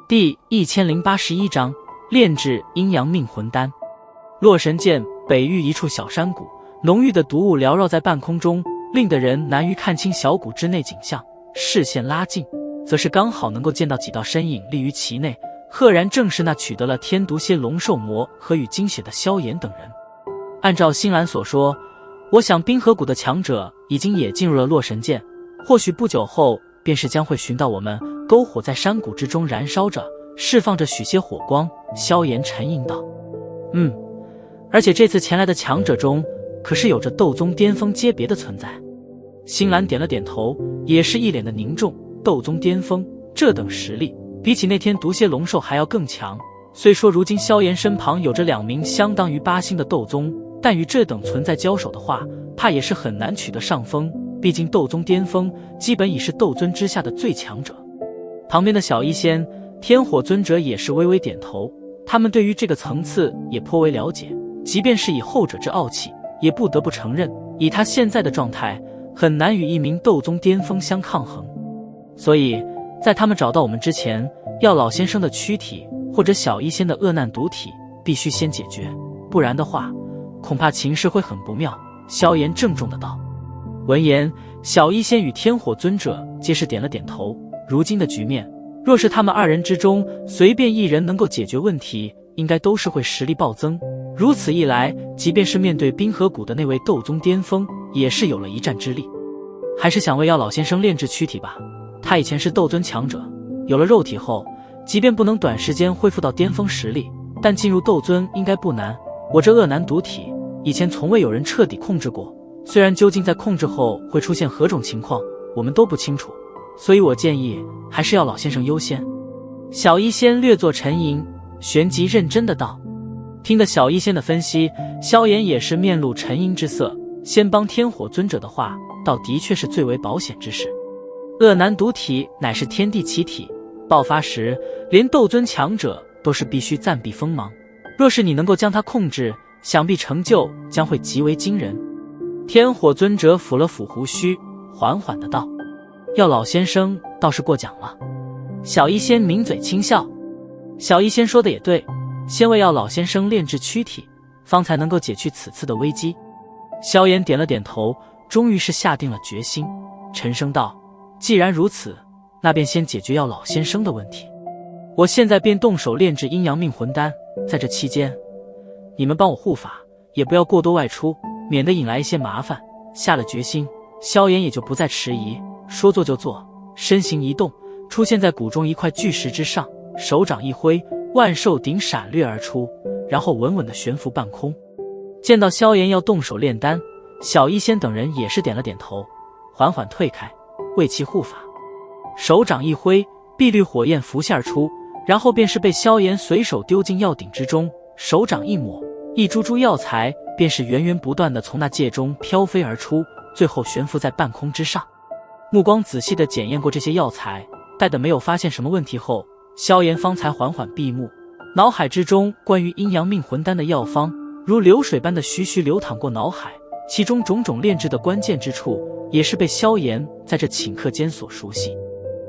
第1081章炼制阴阳命魂丹。洛神剑北域一处小山谷，浓郁的毒雾缭绕在半空中，令得人难于看清小谷之内景象。视线拉近，则是刚好能够见到几道身影立于其内，赫然正是那取得了天毒蝎龙兽魔和与精血的萧炎等人。按照星兰所说，我想冰河谷的强者已经也进入了洛神剑，或许不久后便是将会寻到我们。篝火在山谷之中燃烧着，释放着许些火光。萧炎沉吟道：而且这次前来的强者中，可是有着斗宗巅峰阶别的存在。星兰点了点头，也是一脸的凝重。斗宗巅峰这等实力，比起那天毒蝎龙兽还要更强。虽说如今萧炎身旁有着2名相当于8星的斗宗，但与这等存在交手的话，怕也是很难取得上风。毕竟斗宗巅峰基本已是斗尊之下的最强者。旁边的小医仙、天火尊者也是微微点头，他们对于这个层次也颇为了解，即便是以后者之傲气，也不得不承认，以他现在的状态，很难与一名斗宗巅峰相抗衡。所以在他们找到我们之前，药老先生的躯体或者小医仙的恶难毒体必须先解决，不然的话，恐怕情势会很不妙。萧炎郑重的道。闻言，小医仙与天火尊者皆是点了点头。如今的局面，若是他们2人之中随便一人能够解决问题，应该都是会实力暴增。如此一来，即便是面对冰河谷的那位斗宗巅峰，也是有了一战之力。还是想为药老先生炼制躯体吧，他以前是斗尊强者，有了肉体后，即便不能短时间恢复到巅峰实力，但进入斗尊应该不难。我这恶难毒体以前从未有人彻底控制过，虽然究竟在控制后会出现何种情况，我们都不清楚，所以我建议还是要老先生优先。小医仙略作沉吟，旋即认真的道。听得小医仙的分析，萧炎也是面露沉吟之色。先帮天火尊者的话，倒的确是最为保险之事。恶难毒体乃是天地奇体，爆发时连斗尊强者都是必须暂避锋芒，若是你能够将它控制，想必成就将会极为惊人。天火尊者抚了抚胡须，缓缓的道。药老先生倒是过奖了。小医仙抿嘴轻笑。小医仙说的也对，先为药老先生炼制躯体，方才能够解去此次的危机。萧炎点了点头，终于是下定了决心，沉声道：既然如此，那便先解决药老先生的问题。我现在便动手炼制阴阳命魂丹，在这期间，你们帮我护法，也不要过多外出，免得引来一些麻烦。下了决心，萧炎也就不再迟疑，说做就做，身形一动，出现在谷中一块巨石之上，手掌一挥，万寿鼎闪掠而出，然后稳稳地悬浮半空。见到萧炎要动手炼丹，小医仙等人也是点了点头，缓缓退开，为其护法。手掌一挥，碧绿火焰浮现而出，然后便是被萧炎随手丢进药鼎之中，手掌一抹，一株株药材便是源源不断地从那界中飘飞而出，最后悬浮在半空之上。目光仔细地检验过这些药材，待得没有发现什么问题后，萧炎方才缓缓闭目。脑海之中关于阴阳命魂丹的药方如流水般的徐徐流淌过脑海，其中种种炼制的关键之处也是被萧炎在这顷刻间所熟悉。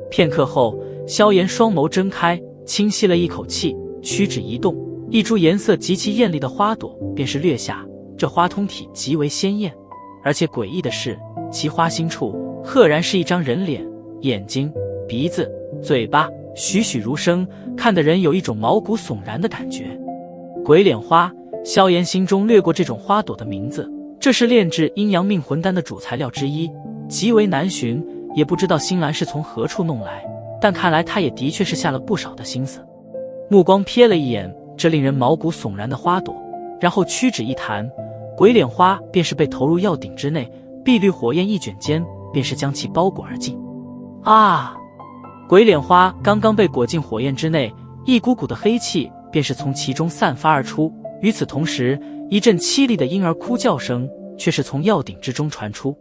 片刻后，萧炎双眸睁开，轻吸了一口气，屈指一动，一株颜色极其艳丽的花朵便是掠下。这花通体极为鲜艳，而且诡异的是，其花心处赫然是一张人脸，眼睛、鼻子、嘴巴栩栩如生，看得人有一种毛骨悚然的感觉。鬼脸花，萧炎心中掠过这种花朵的名字，这是炼制阴阳命魂丹的主材料之一，极为难寻，也不知道星兰是从何处弄来，但看来他也的确是下了不少的心思。目光瞥了一眼这令人毛骨悚然的花朵，然后屈指一弹，鬼脸花便是被投入药鼎之内，碧绿火焰一卷间便是将其包裹而尽。鬼脸花刚刚被裹进火焰之内，一股股的黑气便是从其中散发而出。与此同时，一阵凄厉的婴儿哭叫声却是从药鼎之中传出。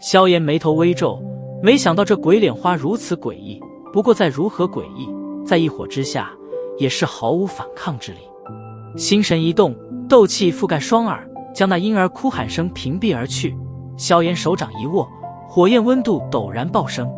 萧炎眉头微皱，没想到这鬼脸花如此诡异，不过再如何诡异，在一火之下也是毫无反抗之力。心神一动，斗气覆盖双耳，将那婴儿哭喊声屏蔽而去。萧炎手掌一握，火焰温度陡然暴升，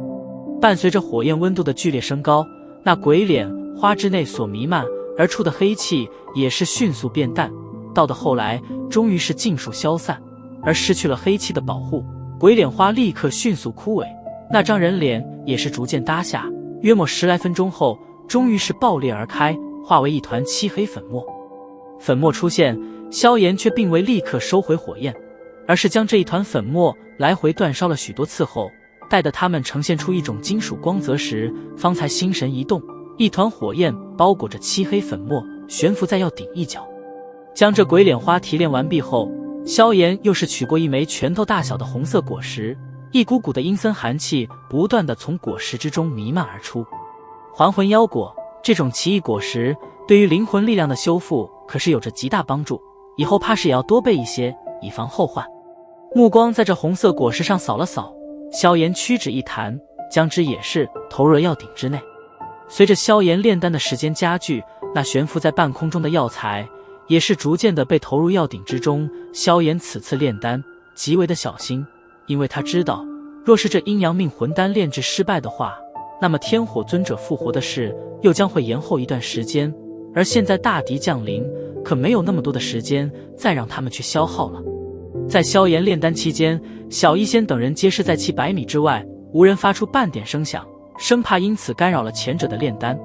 伴随着火焰温度的剧烈升高，那鬼脸花之内所弥漫而出的黑气也是迅速变淡，到的后来终于是尽数消散，而失去了黑气的保护，鬼脸花立刻迅速枯萎，那张人脸也是逐渐耷下，约莫10来分钟后，终于是爆裂而开，化为一团漆黑粉末。粉末出现，萧炎却并未立刻收回火焰，而是将这一团粉末来回煅烧了许多次后，待得它们呈现出一种金属光泽时，方才心神一动，一团火焰包裹着漆黑粉末，悬浮在药鼎一角。将这鬼脸花提炼完毕后，萧炎又是取过一枚拳头大小的红色果实，一股股的阴森寒气不断地从果实之中弥漫而出。还魂妖果这种奇异果实对于灵魂力量的修复可是有着极大帮助，以后怕是也要多备一些，以防后患。目光在这红色果实上扫了扫，萧炎屈指一弹，将之也是投入了药鼎之内。随着萧炎炼丹的时间加剧，那悬浮在半空中的药材也是逐渐的被投入药鼎之中。萧炎此次炼丹极为的小心，因为他知道，若是这阴阳命魂丹炼制失败的话，那么天火尊者复活的事又将会延后一段时间，而现在大敌降临，可没有那么多的时间再让他们去消耗了。在萧炎炼丹期间，小医仙等人皆是在其100米之外，无人发出半点声响，生怕因此干扰了前者的炼丹。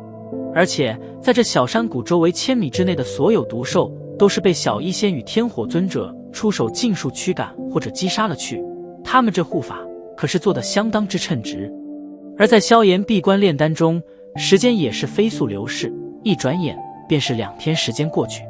而且在这小山谷周围1000米之内的所有毒兽，都是被小医仙与天火尊者出手尽数驱赶或者击杀了去，他们这护法可是做得相当之称职。而在萧炎闭关炼丹中，时间也是飞速流逝，一转眼便是2天时间过去。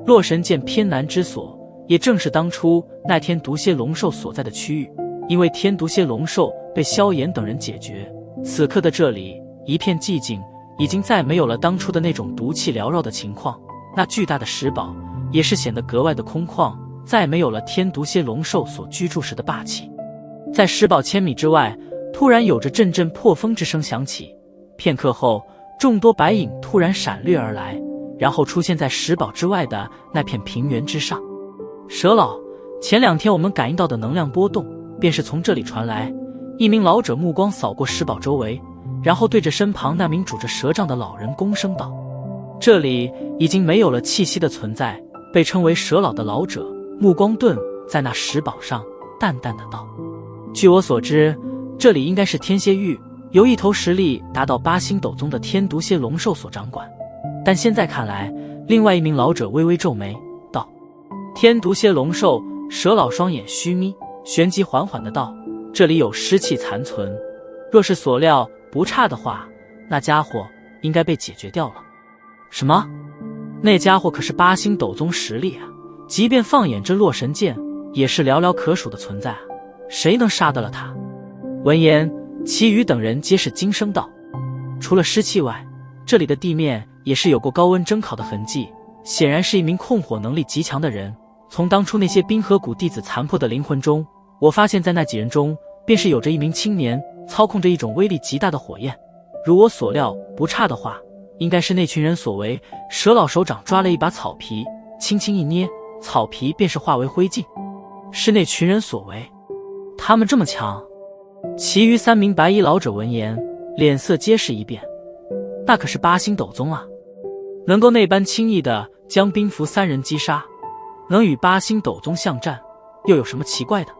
洛神剑偏南之所，也正是当初那天毒蝎龙兽所在的区域，因为天毒蝎龙兽被萧炎等人解决，此刻的这里一片寂静，已经再没有了当初的那种毒气缭绕的情况。那巨大的石堡也是显得格外的空旷，再没有了天毒蝎龙兽所居住时的霸气。在石堡1000米之外，突然有着阵阵破风之声响起，片刻后，众多白影突然闪掠而来，然后出现在石堡之外的那片平原之上。蛇老，前2天我们感应到的能量波动，便是从这里传来。一名老者目光扫过石堡周围，然后对着身旁那名拄着蛇杖的老人躬声道：这里已经没有了气息的存在，被称为蛇老的老者目光顿在那石堡上，淡淡的道：据我所知，这里应该是天蝎域，由一头实力达到8星斗宗的天毒蝎龙兽所掌管。但现在看来，另外一名老者微微皱眉道：天毒蝎龙兽。蛇老双眼虚眯，旋即缓缓的道：这里有尸气残存，若是所料不差的话，那家伙应该被解决掉了。什么？那家伙可是8星斗宗实力啊，即便放眼这洛神剑，也是寥寥可数的存在啊，谁能杀得了他？闻言，其余等人皆是惊声道：除了湿气外，这里的地面也是有过高温蒸烤的痕迹，显然是一名控火能力极强的人。从当初那些冰河谷弟子残破的灵魂中，我发现在那几人中，便是有着一名青年操控着一种威力极大的火焰。如我所料不差的话，应该是那群人所为。蛇老手掌抓了一把草皮，轻轻一捏，草皮便是化为灰烬。是那群人所为？他们这么强？其余3名白衣老者闻言，脸色皆是一变。那可是8星斗宗啊，能够那般轻易的将兵符3人击杀，能与8星斗宗相战，又有什么奇怪的？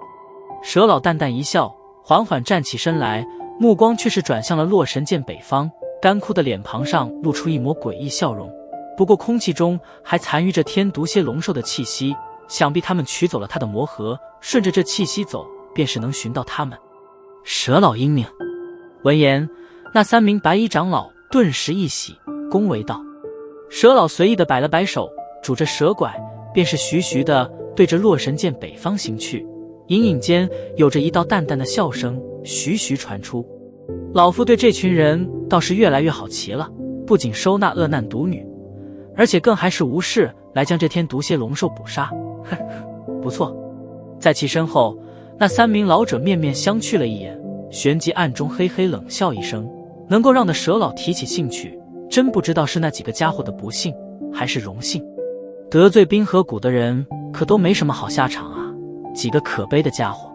蛇老淡淡一笑，缓缓站起身来，目光却是转向了洛神剑北方，干枯的脸庞上露出一抹诡异笑容。不过空气中还残余着天毒蝎龙兽的气息，想必他们取走了他的魔核，顺着这气息走，便是能寻到他们。蛇老英明。闻言，那3名白衣长老顿时一喜，恭维道。蛇老随意的摆了摆手，拄着蛇拐，便是徐徐的对着洛神剑北方行去。隐隐间有着一道淡淡的笑声徐徐传出。老夫对这群人倒是越来越好奇了，不仅收纳恶难独女，而且更还是无事来将这天毒蝎龙兽捕杀。呵呵，不错。在其身后，那3名老者面面相觑了一眼，旋即暗中嘿嘿冷笑一声。能够让那蛇老提起兴趣，真不知道是那几个家伙的不幸还是荣幸。得罪冰河谷的人可都没什么好下场啊，几个可悲的家伙。